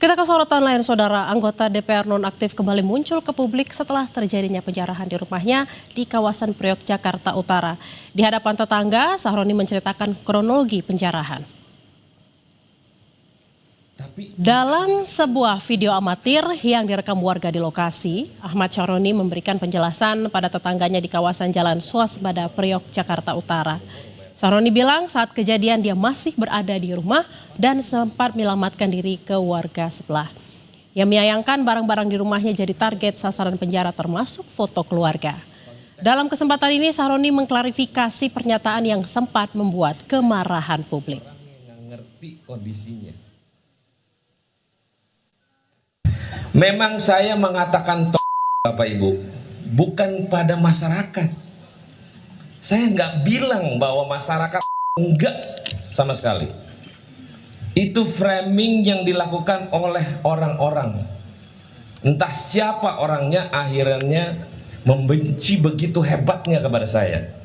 Kita ke sorotan lain, saudara. Anggota DPR nonaktif kembali muncul ke publik setelah terjadinya penjarahan di rumahnya di kawasan Priok, Jakarta Utara. Di hadapan tetangga, Sahroni menceritakan kronologi penjarahan. Dalam sebuah video amatir yang direkam warga di lokasi, Ahmad Sahroni memberikan penjelasan pada tetangganya di kawasan Jalan Swasembada Priok, Jakarta Utara. Sahroni bilang saat kejadian dia masih berada di rumah dan sempat menyelamatkan diri ke warga sebelah. Ia menyayangkan barang-barang di rumahnya jadi target sasaran penjara termasuk foto keluarga. Dalam kesempatan ini Sahroni mengklarifikasi pernyataan yang sempat membuat kemarahan publik. Ngerti kondisinya. Memang saya mengatakan Bapak Ibu, bukan pada masyarakat. Saya nggak bilang bahwa masyarakat enggak sama sekali. Itu framing yang dilakukan oleh orang-orang. Entah siapa orangnya akhirnya membenci begitu hebatnya kepada saya.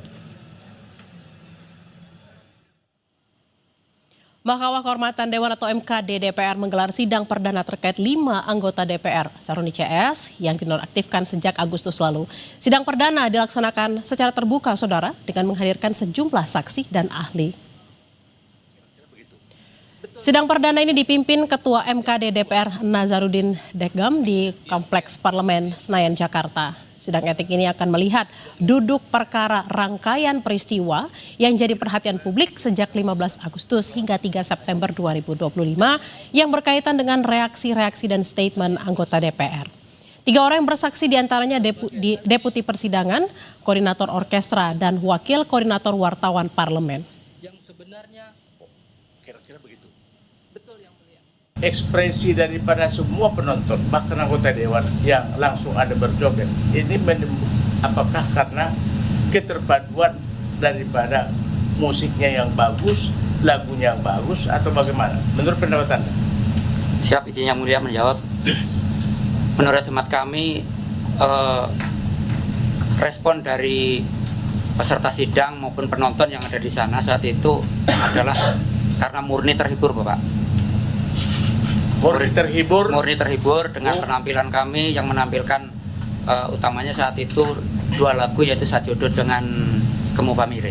Mahkamah Kehormatan Dewan atau MKD DPR menggelar sidang perdana terkait 5 anggota DPR Sahroni CS yang dinonaktifkan sejak Agustus lalu. Sidang perdana dilaksanakan secara terbuka, saudara, dengan menghadirkan sejumlah saksi dan ahli. Sidang perdana ini dipimpin Ketua MKD DPR Nazarudin Dekgam di Kompleks Parlemen Senayan, Jakarta. Sidang etik ini akan melihat duduk perkara rangkaian peristiwa yang jadi perhatian publik sejak 15 Agustus hingga 3 September 2025 yang berkaitan dengan reaksi-reaksi dan statement anggota DPR. 3 orang yang bersaksi diantaranya Deputi Persidangan, Koordinator Orkestra, dan Wakil Koordinator Wartawan Parlemen. Yang sebenarnya kira-kira begitu. Betul yang mulia. Ekspresi daripada semua penonton, bahkan anggota dewan yang langsung ada berjoget, ini apakah karena keterpaduan daripada musiknya yang bagus, lagunya yang bagus, atau bagaimana? Menurut pendapat Anda? Siap, izin yang mulia menjawab. Menurut hemat kami, respon dari peserta sidang maupun penonton yang ada di sana saat itu adalah karena murni terhibur, Bapak. Murni terhibur dengan penampilan kami yang menampilkan utamanya saat itu 2 lagu, yaitu Sajodo dengan Kemu Pamire.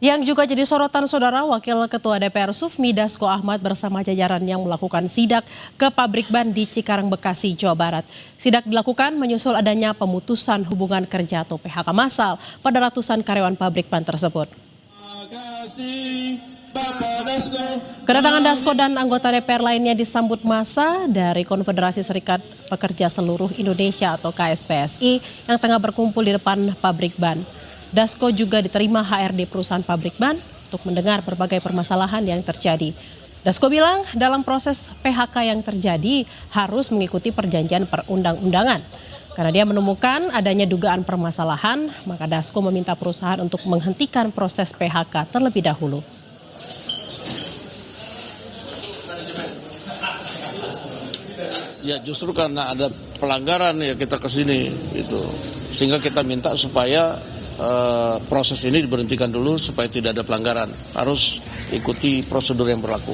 Yang juga jadi sorotan, saudara, Wakil Ketua DPR Sufmi Dasko Ahmad bersama jajaran yang melakukan sidak ke pabrik ban di Cikarang, Bekasi, Jawa Barat. Sidak dilakukan menyusul adanya pemutusan hubungan kerja atau PHK massal pada ratusan karyawan pabrik ban tersebut. Kedatangan Dasko dan anggota DPR lainnya disambut massa dari Konfederasi Serikat Pekerja Seluruh Indonesia atau KSPSI yang tengah berkumpul di depan pabrik ban. Dasko juga diterima HRD perusahaan pabrik ban untuk mendengar berbagai permasalahan yang terjadi. Dasko bilang dalam proses PHK yang terjadi harus mengikuti perjanjian perundang-undangan. Karena dia menemukan adanya dugaan permasalahan, maka Dasko meminta perusahaan untuk menghentikan proses PHK terlebih dahulu. Ya justru karena ada pelanggaran ya kita kesini gitu, sehingga kita minta supaya proses ini diberhentikan dulu supaya tidak ada pelanggaran, harus ikuti prosedur yang berlaku.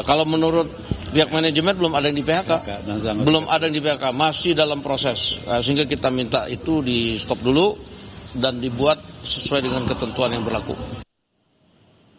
Kalau menurut pihak manajemen belum ada yang di PHK, masih dalam proses, sehingga kita minta itu di stop dulu dan dibuat sesuai dengan ketentuan yang berlaku.